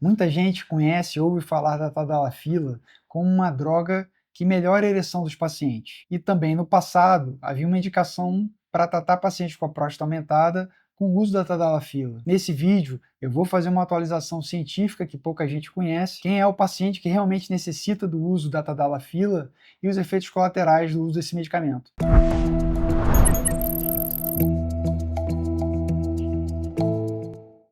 Muita gente conhece ou ouve falar da tadalafila como uma droga que melhora a ereção dos pacientes. E também no passado havia uma indicação para tratar pacientes com a próstata aumentada com o uso da tadalafila. Nesse vídeo eu vou fazer uma atualização científica que pouca gente conhece, quem é o paciente que realmente necessita do uso da tadalafila e os efeitos colaterais do uso desse medicamento.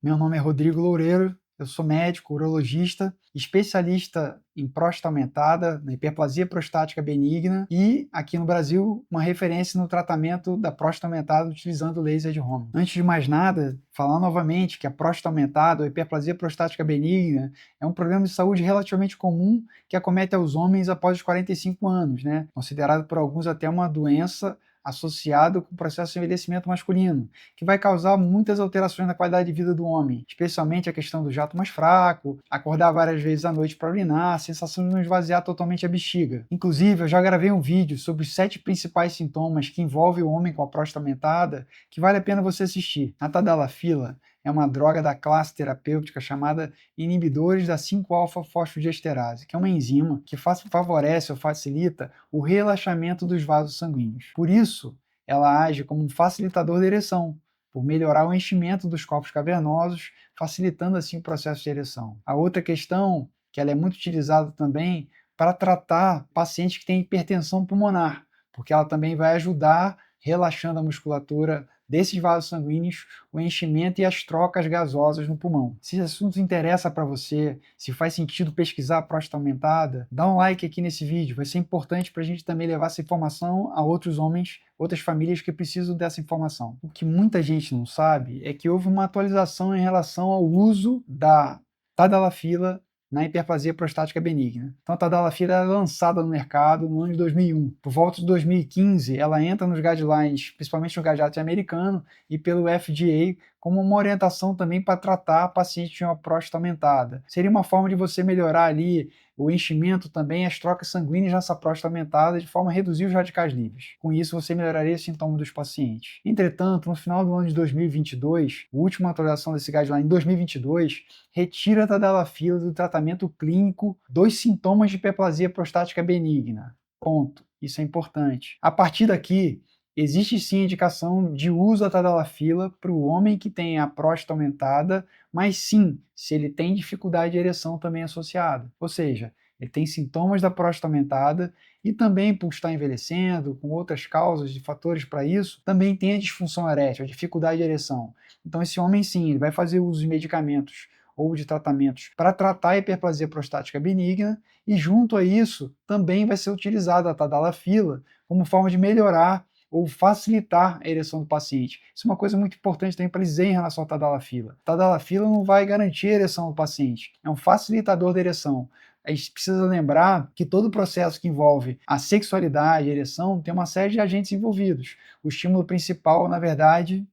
Meu nome é Rodrigo Loureiro, eu sou médico, urologista, especialista em próstata aumentada, na hiperplasia prostática benigna e, aqui no Brasil, uma referência no tratamento da próstata aumentada utilizando laser de Raman. Antes de mais nada, falar novamente que a próstata aumentada ou hiperplasia prostática benigna é um problema de saúde relativamente comum que acomete aos homens após os 45 anos, considerado por alguns até uma doença associado com o processo de envelhecimento masculino, que vai causar muitas alterações na qualidade de vida do homem, especialmente a questão do jato mais fraco, acordar várias vezes à noite para urinar, a sensação de não esvaziar totalmente a bexiga. Inclusive, eu já gravei um vídeo sobre os 7 principais sintomas que envolvem o homem com a próstata aumentada, que vale a pena você assistir. A tadalafila é uma droga da classe terapêutica chamada inibidores da 5-alfa-fosfodiesterase, que é uma enzima que favorece ou facilita o relaxamento dos vasos sanguíneos. Por isso, ela age como um facilitador da ereção, por melhorar o enchimento dos corpos cavernosos, facilitando assim o processo de ereção. A outra questão, que ela é muito utilizada também para tratar pacientes que têm hipertensão pulmonar, porque ela também vai ajudar, relaxando a musculatura desses vasos sanguíneos, o enchimento e as trocas gasosas no pulmão. Se esse assunto interessa para você, se faz sentido pesquisar a próstata aumentada, dá um like aqui nesse vídeo, vai ser importante para a gente também levar essa informação a outros homens, outras famílias que precisam dessa informação. O que muita gente não sabe é que houve uma atualização em relação ao uso da tadalafila na hiperplasia prostática benigna. Então a tadalafila é lançada no mercado no ano de 2001. Por volta de 2015, ela entra nos guidelines, principalmente no guidelines americano e pelo FDA, como uma orientação também para tratar pacientes de uma próstata aumentada. Seria uma forma de você melhorar ali o enchimento também, as trocas sanguíneas nessa próstata aumentada, de forma a reduzir os radicais livres. Com isso, você melhoraria os sintomas dos pacientes. Entretanto, no final do ano de 2022, a última atualização desse guideline em 2022, retira a tadalafila do tratamento clínico dos sintomas de hiperplasia prostática benigna. Ponto. Isso é importante. A partir daqui, existe sim indicação de uso da tadalafila para o homem que tem a próstata aumentada, mas sim, se ele tem dificuldade de ereção também associada. Ou seja, ele tem sintomas da próstata aumentada e também por estar envelhecendo, com outras causas e fatores para isso, também tem a disfunção erétil, a dificuldade de ereção. Então esse homem sim, ele vai fazer uso de medicamentos ou de tratamentos para tratar a hiperplasia prostática benigna e junto a isso também vai ser utilizada a tadalafila como forma de melhorar ou facilitar a ereção do paciente. Isso é uma coisa muito importante também para dizer em relação à tadalafila. A tadalafila não vai garantir a ereção do paciente, é um facilitador da ereção. A gente precisa lembrar que todo processo que envolve a sexualidade, a ereção, tem uma série de agentes envolvidos. O estímulo principal, na verdade,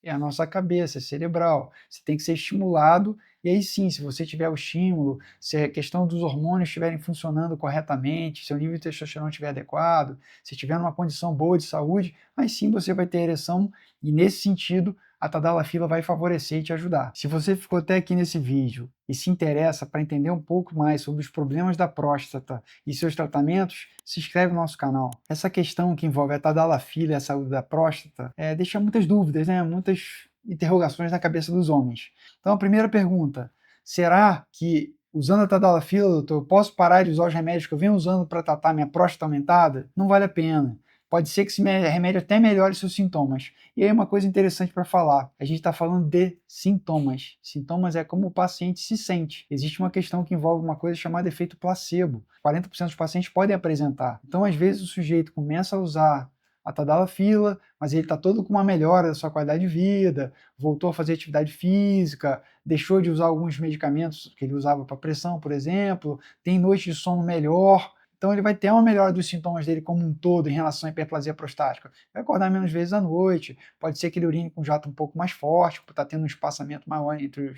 é a nossa cabeça, é cerebral. Você tem que ser estimulado, e aí sim, se você tiver o estímulo, se a questão dos hormônios estiverem funcionando corretamente, se o nível de testosterona estiver adequado, se estiver numa condição boa de saúde, aí sim você vai ter ereção, e nesse sentido, a tadalafila vai favorecer e te ajudar. Se você ficou até aqui nesse vídeo e se interessa para entender um pouco mais sobre os problemas da próstata e seus tratamentos, se inscreve no nosso canal. Essa questão que envolve a tadalafila e a saúde da próstata deixa muitas dúvidas, muitas interrogações na cabeça dos homens. Então a primeira pergunta, será que usando a tadalafila, doutor, eu posso parar de usar os remédios que eu venho usando para tratar minha próstata aumentada? Não vale a pena. Pode ser que esse remédio até melhore seus sintomas. E aí uma coisa interessante para falar, a gente está falando de sintomas. Sintomas é como o paciente se sente. Existe uma questão que envolve uma coisa chamada efeito placebo. 40% dos pacientes podem apresentar. Então, às vezes, o sujeito começa a usar a tadalafila, mas ele está todo com uma melhora da sua qualidade de vida, voltou a fazer atividade física, deixou de usar alguns medicamentos que ele usava para pressão, por exemplo, tem noite de sono melhor. Então ele vai ter uma melhora dos sintomas dele como um todo em relação à hiperplasia prostática. Vai acordar menos vezes à noite, pode ser que ele urine com jato um pouco mais forte, por estar tendo um espaçamento maior entre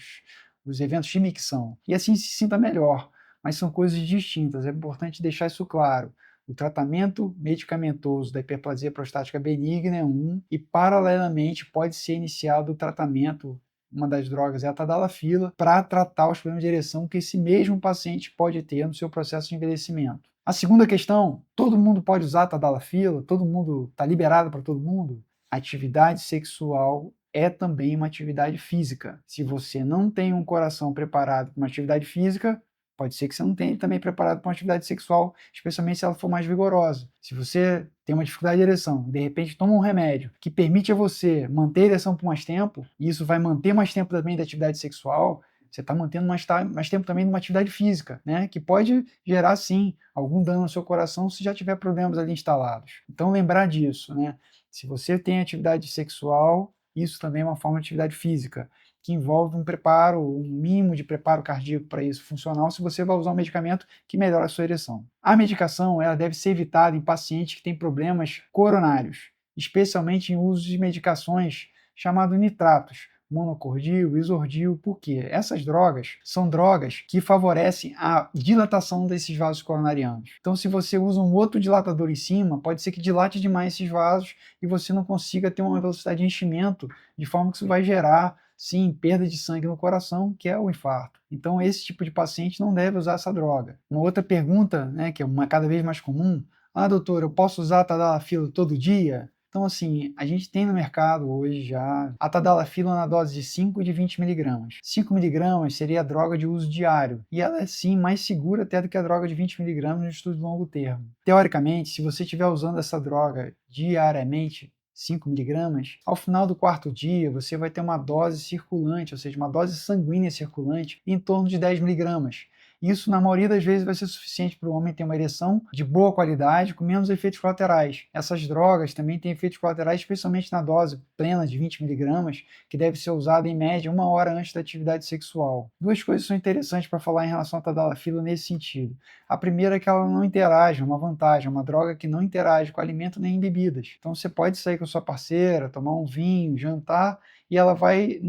os eventos de micção. E assim se sinta melhor, mas são coisas distintas, é importante deixar isso claro. O tratamento medicamentoso da hiperplasia prostática benigna é um, e paralelamente pode ser iniciado o tratamento uma das drogas é a tadalafila, para tratar os problemas de ereção que esse mesmo paciente pode ter no seu processo de envelhecimento. A segunda questão, todo mundo pode usar a tadalafila? Todo mundo está liberado para todo mundo? Atividade sexual é também uma atividade física. Se você não tem um coração preparado para uma atividade física, pode ser que você não tenha também preparado para uma atividade sexual, especialmente se ela for mais vigorosa. Se você tem uma dificuldade de ereção, de repente toma um remédio que permite a você manter a ereção por mais tempo, e isso vai manter mais tempo também da atividade sexual, você está mantendo mais tempo também numa atividade física, né? Que pode gerar, sim, algum dano no seu coração se já tiver problemas ali instalados. Então, lembrar disso, né? Se você tem atividade sexual, isso também é uma forma de atividade física, que envolve um preparo, um mínimo de preparo cardíaco para isso funcional, se você vai usar um medicamento que melhora a sua ereção. A medicação ela deve ser evitada em pacientes que têm problemas coronários, especialmente em uso de medicações chamadas nitratos, monocordil, isordil, porque essas drogas são drogas que favorecem a dilatação desses vasos coronarianos. Então, se você usa um outro dilatador em cima, pode ser que dilate demais esses vasos e você não consiga ter uma velocidade de enchimento, de forma que isso vai gerar, sim, perda de sangue no coração, que é o infarto. Então, esse tipo de paciente não deve usar essa droga. Uma outra pergunta, né, que é cada vez mais comum, doutor, eu posso usar a tadalafila todo dia? Então, assim, a gente tem no mercado hoje já a tadalafila na dose de 5 e de 20 miligramas. 5 miligramas seria a droga de uso diário, e ela é sim mais segura até do que a droga de 20 miligramas no estudo de longo termo. Teoricamente, se você estiver usando essa droga diariamente, 5 miligramas, ao final do quarto dia você vai ter uma dose circulante, ou seja, uma dose sanguínea circulante em torno de 10 miligramas. Isso, na maioria das vezes, vai ser suficiente para o homem ter uma ereção de boa qualidade, com menos efeitos colaterais. Essas drogas também têm efeitos colaterais, especialmente na dose plena de 20 miligramas, que deve ser usada em média 1 hora antes da atividade sexual. Duas coisas são interessantes para falar em relação à tadalafila nesse sentido. A primeira é que ela não interage, é uma vantagem, é uma droga que não interage com alimento nem em bebidas. Então você pode sair com a sua parceira, tomar um vinho, jantar, e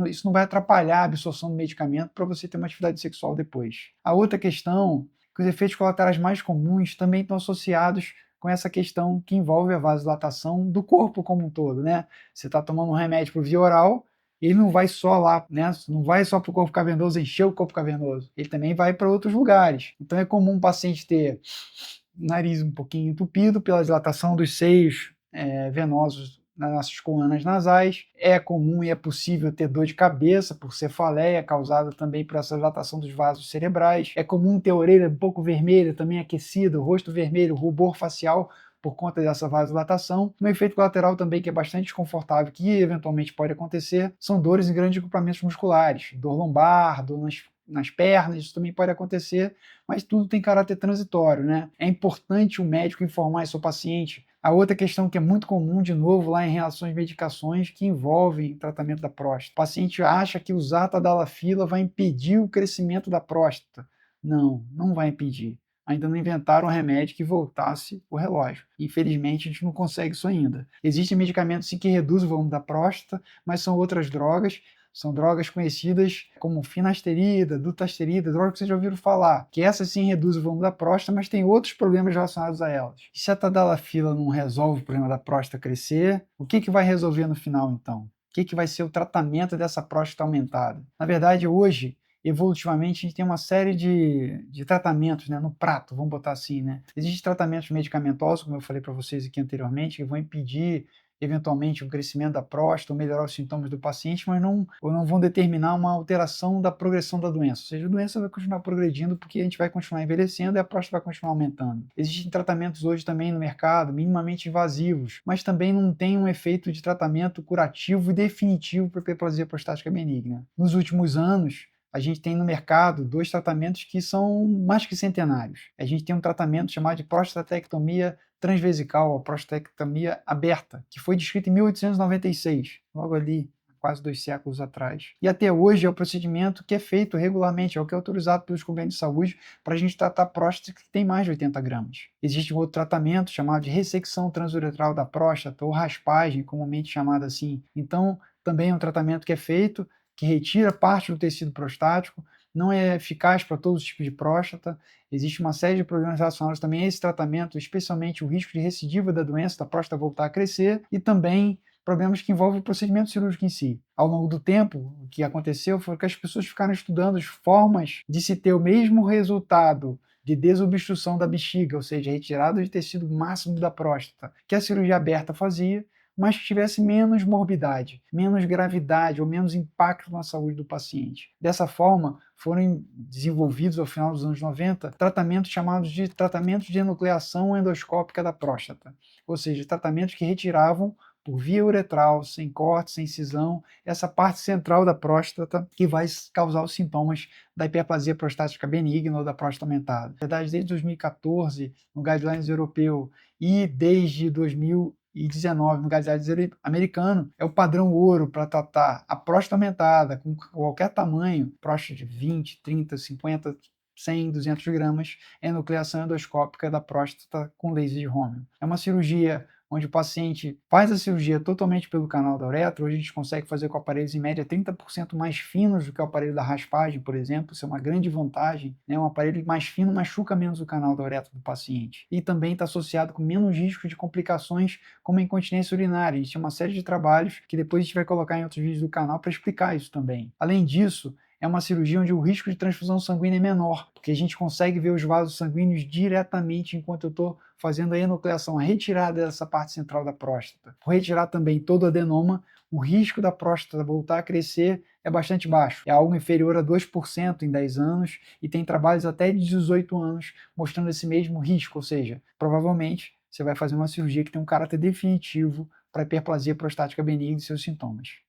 isso não vai atrapalhar a absorção do medicamento para você ter uma atividade sexual depois. A outra questão, que os efeitos colaterais mais comuns também estão associados com essa questão que envolve a vasodilatação do corpo como um todo, né? Você está tomando um remédio por via oral, ele não vai só lá, né? Não vai só para o corpo cavernoso encher o corpo cavernoso, ele também vai para outros lugares. Então é comum um paciente ter nariz um pouquinho entupido pela dilatação dos seios venosos nas nossas colunas nasais. É comum e é possível ter dor de cabeça por cefaleia, causada também por essa dilatação dos vasos cerebrais. É comum ter a orelha um pouco vermelha, também aquecida, o rosto vermelho, rubor facial, por conta dessa vasodilatação. Um efeito colateral também que é bastante desconfortável, que eventualmente pode acontecer, são dores em grandes agrupamentos musculares, dor lombar, dor nas pernas, isso também pode acontecer, mas tudo tem caráter transitório, né? É importante o médico informar isso ao paciente. A outra questão que é muito comum, de novo, lá em relação às medicações que envolvem tratamento da próstata. O paciente acha que usar a tadalafila vai impedir o crescimento da próstata. Não, não vai impedir. Ainda não inventaram um remédio que voltasse o relógio. Infelizmente, a gente não consegue isso ainda. Existem medicamentos sim que reduzem o volume da próstata, mas são outras drogas. São drogas conhecidas como finasterida, dutasterida, drogas que vocês já ouviram falar, que essas sim reduzem o volume da próstata, mas tem outros problemas relacionados a elas. E se a tadalafila não resolve o problema da próstata crescer, o que vai resolver no final então? O que vai ser o tratamento dessa próstata aumentada? Na verdade, hoje, evolutivamente, a gente tem uma série de tratamentos, né, no prato, vamos botar assim, né? Existem tratamentos medicamentosos, como eu falei para vocês aqui anteriormente, que vão impedir eventualmente o crescimento da próstata ou melhorar os sintomas do paciente, mas não vão determinar uma alteração da progressão da doença. Ou seja, a doença vai continuar progredindo porque a gente vai continuar envelhecendo e a próstata vai continuar aumentando. Existem tratamentos hoje também no mercado, minimamente invasivos, mas também não tem um efeito de tratamento curativo e definitivo para a hiperplasia prostática benigna. Nos últimos anos, a gente tem no mercado 2 tratamentos que são mais que centenários. A gente tem um tratamento chamado de prostatectomia transvesical, a prostatectomia aberta, que foi descrita em 1896, logo ali, quase 2 séculos atrás. E até hoje é o procedimento que é feito regularmente, é o que é autorizado pelos convênios de saúde para a gente tratar próstata que tem mais de 80 gramas. Existe um outro tratamento chamado de ressecção transuretral da próstata, ou raspagem, comumente chamada assim. Então, também é um tratamento que é feito, que retira parte do tecido prostático, não é eficaz para todos os tipos de próstata. Existe uma série de problemas relacionados também a esse tratamento, especialmente o risco de recidiva da doença, da próstata voltar a crescer, e também problemas que envolvem o procedimento cirúrgico em si. Ao longo do tempo, o que aconteceu foi que as pessoas ficaram estudando as formas de se ter o mesmo resultado de desobstrução da bexiga, ou seja, retirada de tecido máximo da próstata, que a cirurgia aberta fazia, mas que tivesse menos morbidade, menos gravidade ou menos impacto na saúde do paciente. Dessa forma, foram desenvolvidos ao final dos anos 90 tratamentos chamados de tratamentos de enucleação endoscópica da próstata, ou seja, tratamentos que retiravam por via uretral, sem corte, sem incisão, essa parte central da próstata que vai causar os sintomas da hiperplasia prostática benigna ou da próstata aumentada. Na verdade, desde 2014, no Guidelines europeu, e desde 2019, no Guidelines americano, é o padrão ouro para tratar a próstata aumentada com qualquer tamanho, próstata de 20, 30, 50, 100, 200 gramas, enucleação endoscópica da próstata com laser de Röntgen. É uma cirurgia onde o paciente faz a cirurgia totalmente pelo canal da uretra. Hoje a gente consegue fazer com aparelhos em média 30% mais finos do que o aparelho da raspagem, por exemplo. Isso é uma grande vantagem, né? Um aparelho mais fino machuca menos o canal da uretra do paciente. E também está associado com menos risco de complicações como a incontinência urinária. A gente tem uma série de trabalhos que depois a gente vai colocar em outros vídeos do canal para explicar isso também. Além disso, é uma cirurgia onde o risco de transfusão sanguínea é menor, porque a gente consegue ver os vasos sanguíneos diretamente enquanto eu estou fazendo a enucleação, a retirada dessa parte central da próstata. Por retirar também todo o adenoma, o risco da próstata voltar a crescer é bastante baixo. É algo inferior a 2% em 10 anos e tem trabalhos até de 18 anos mostrando esse mesmo risco, ou seja, provavelmente você vai fazer uma cirurgia que tem um caráter definitivo para a hiperplasia prostática benigna e seus sintomas.